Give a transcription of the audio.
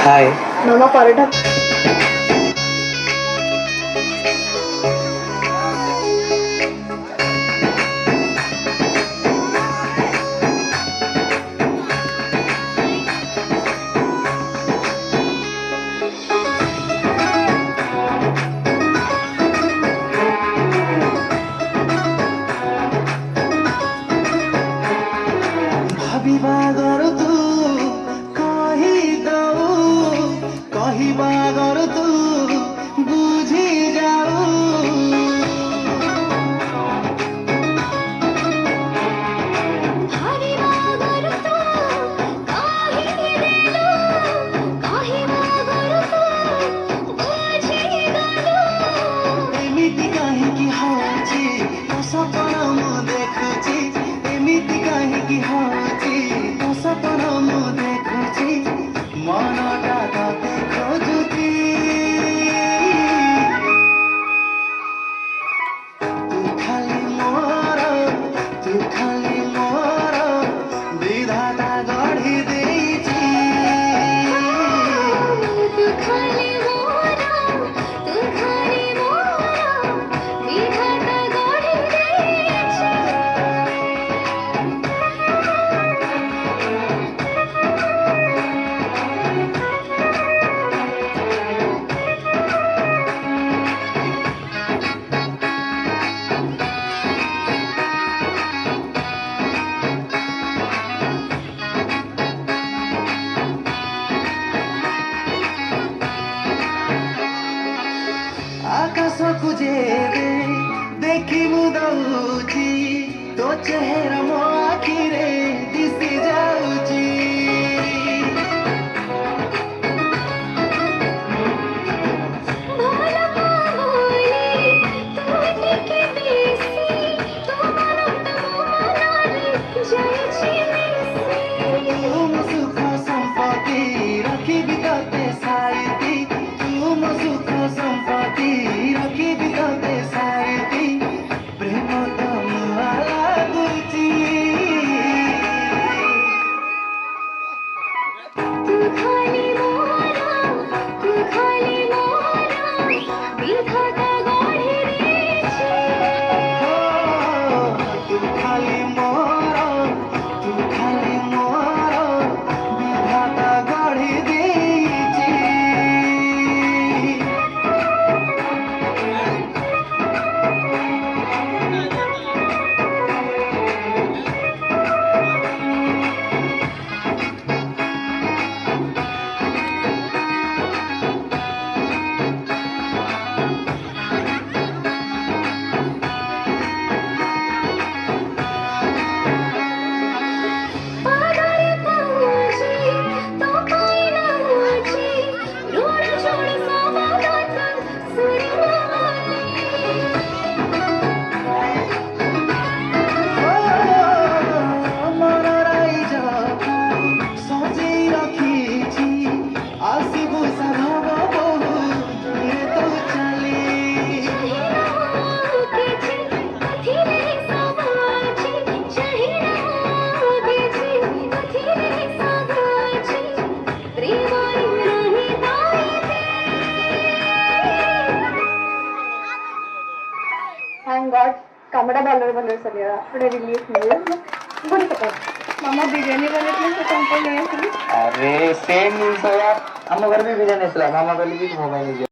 हाय। मामा पराठा। ভাবিবা গরু তু କହିବା ଗରୁ ତୁ ବୁଝି ଯାଉ। ଏମିତି କାହିଁକି ହଉଛି ତୋ ସପନ ମୁଁ ଦେଖୁଛି, ଏମିତି କାହିଁକି ହଉଛି ତୋ ସପନ ମୁଁ ଦେଖୁଛି, ମନଟା ତତେ ଖୋଜୁଛି। ତୁ ଖାଲି ମୋର, ତୁ ଖାଲି ମୋର ବିଧାତା ଗଢ଼ି ଦେଇଛି। ଆକାଶକୁ ଯେବେ ଦେଖିବୁ ଦଉଛି, ତୋ ଚେହେରା ମୋ ଆଖିରେ ଦିଶି ଯାଉଛି। ତୁମ ସୁଖ ସମ୍ପତ୍ତି ରଖିବି ତତେ ସାଇତି, ତୁମ ସୁଖ ସମ୍ପତ୍ତି ରଖିବି ତତେ ସାଇତି, ପ୍ରେମ ତ ନୂଆ ଲାଗୁଛି। ତୁ ଖାଲି ମୋର, ତୁ ଖାଲି ମୋର ବିଧାତା ଗଢ଼ି ଦେଇଛି। Thank God, कमरा बॉलर बनर सगळा पुढे रिलीज मिळेल. बरं का मामा बिर्याणी बनवली तर कोणतं नाही. अरे सेम जिनिस यार, ଆମ ଘରେ ବି ବିରିୟାନୀ ଆସିଲା, ମାମା କହିଲେ କି ମୋ ପାଇଁ ନେଇଯିବ।